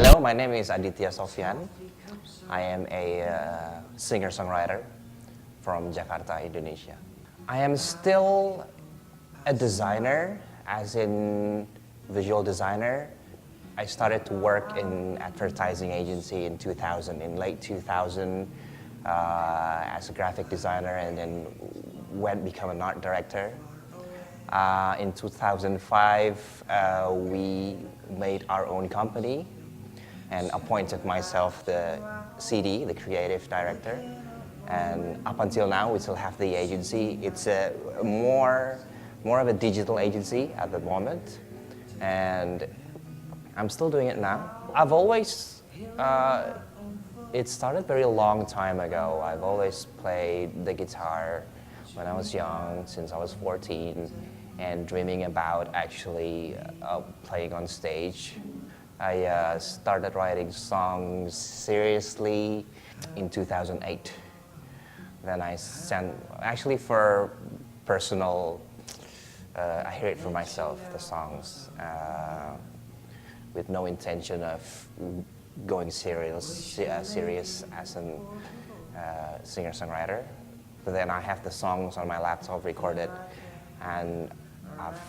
Hello, my name is Adhitia Sofyan. I am a singer-songwriter from Jakarta, Indonesia. I am still a designer, as in visual designer. I started to work in advertising agency in 2000, in late 2000, as a graphic designer, and then become an art director. In 2005, we made our own company and appointed myself the CD, the creative director. And up until now, we still have the agency. It's a more of a digital agency at the moment, and I'm still doing it now. I've always, it started very long time ago. I've always played the guitar when I was young, since I was 14, and dreaming about actually playing on stage. I started writing songs seriously in 2008. Then I sent, actually for personal, I hear it for myself, the songs, with no intention of going serious as a singer-songwriter. But then I have the songs on my laptop recorded, and I've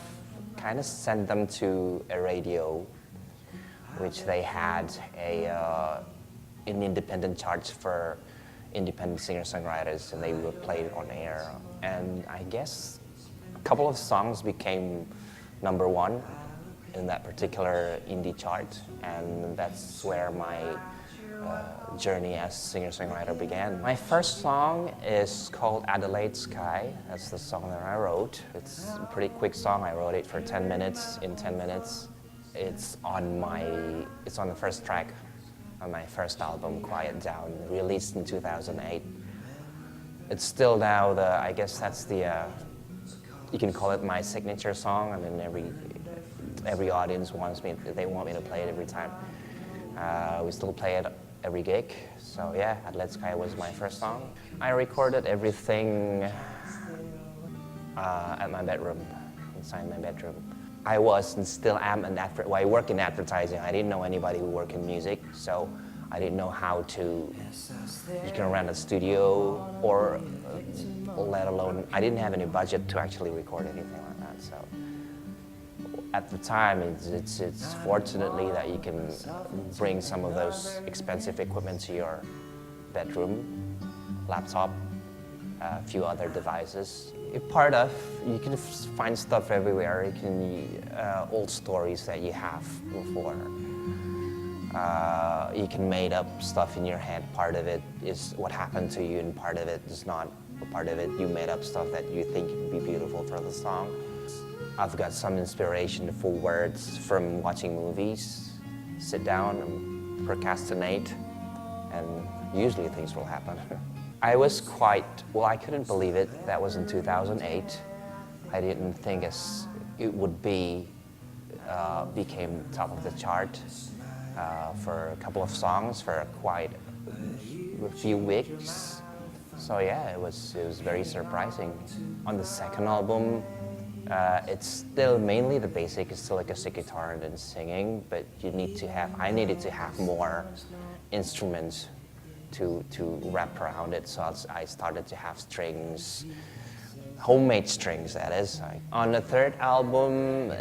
kind of sent them to a radio, which they had an independent charts for independent singer-songwriters, and they would play it on air. And I guess a couple of songs became #1 in that particular indie chart, and that's where my journey as singer-songwriter began. My first song is called Adelaide Sky. That's the song that I wrote. It's a pretty quick song. I wrote it for 10 minutes. In 10 minutes, it's on the first track on my first album, Quiet Down, released in 2008. It's still now I guess that's you can call it my signature song. I mean, every audience they want me to play it every time. We still play it every gig. So yeah, Adelaide Sky was my first song. I recorded everything at my bedroom, inside my bedroom. I was and still am I work in advertising. I didn't know anybody who worked in music, so I didn't know how you can rent a studio, or let alone, I didn't have any budget to actually record anything like that. So at the time, it's fortunately that you can bring some of those expensive equipment to your bedroom, laptop, a few other devices. You can find stuff everywhere. You can old stories that you have before. You can make up stuff in your head. Part of it is what happened to you, and part of it is not. Part of it, you made up stuff that you think would be beautiful for the song. I've got some inspiration for words from watching movies. Sit down and procrastinate, and usually things will happen. I was I couldn't believe it. That was in 2008. I didn't think it would became top of the chart for a couple of songs for quite a few weeks. So yeah, it was very surprising. On the second album, it's still mainly the basic. It's still acoustic guitar and singing, but I needed to have more instruments to wrap around it. So I started to have strings, homemade strings, that is. On the third album,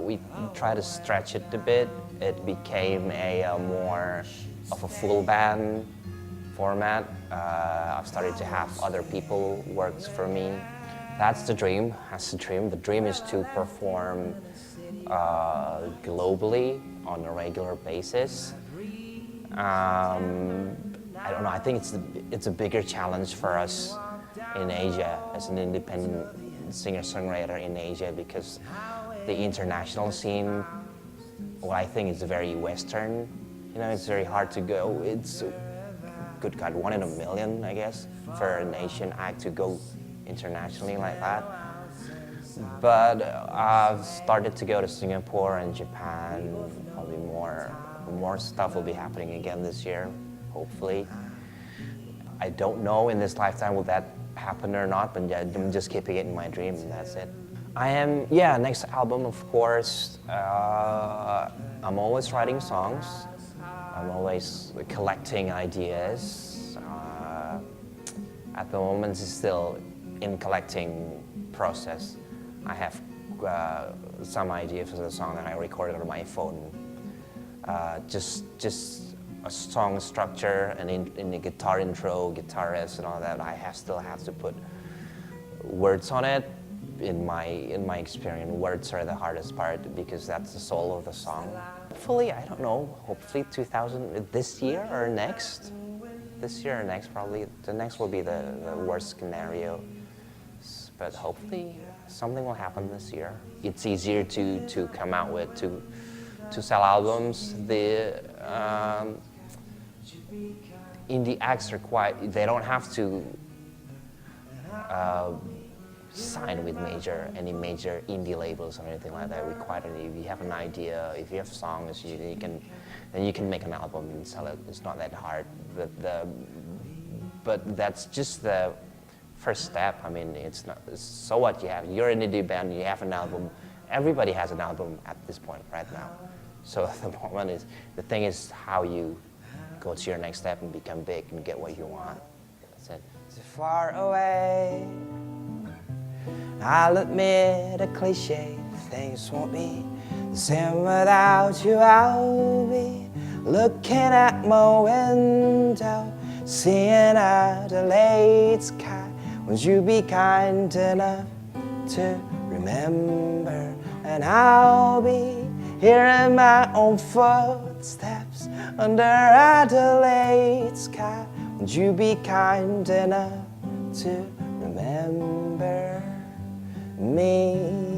we try to stretch it a bit. It became a more of a full band format. I've started to have other people work for me. That's the dream. The dream is to perform globally on a regular basis. I don't know. I think it's a bigger challenge for us in Asia as an independent singer-songwriter in Asia, because the international scene, I think is very Western. It's very hard to go. It's, good God, 1 in a million, I guess, for a nation act to go internationally like that. But I've started to go to Singapore and Japan. Probably more stuff will be happening again this year, hopefully. I don't know in this lifetime will that happen or not, but I'm just keeping it in my dream, and that's it. Next album, of course. I'm always writing songs. I'm always collecting ideas. At the moment, it's still in collecting process. I have some ideas for the song that I recorded on my phone. Just a song structure and in the guitar intro, guitarist and all that. Still have to put words on it. In my experience, words are the hardest part because that's the soul of the song. Hopefully, I don't know, hopefully 2000, this year or next? This year or next, probably. The next will be the worst scenario. But hopefully, something will happen this year. It's easier to come out with, to sell albums. The indie acts they don't have to sign with any major indie labels or anything like that. If you have an idea, if you have songs, you can make an album and sell it. It's not that hard. But that's just the first step. I mean, it's not. So what you have? You're an indie band. You have an album. Everybody has an album at this point right now. So the thing is how you go to your next step and become big and get what you want. That's it. So far away. I'll admit a cliche, things won't be the same without you. I'll be looking at my window, seeing out the late sky. Won't you be kind enough to remember? And I'll be hearing my own footsteps under the late sky. Won't you be kind enough to remember me?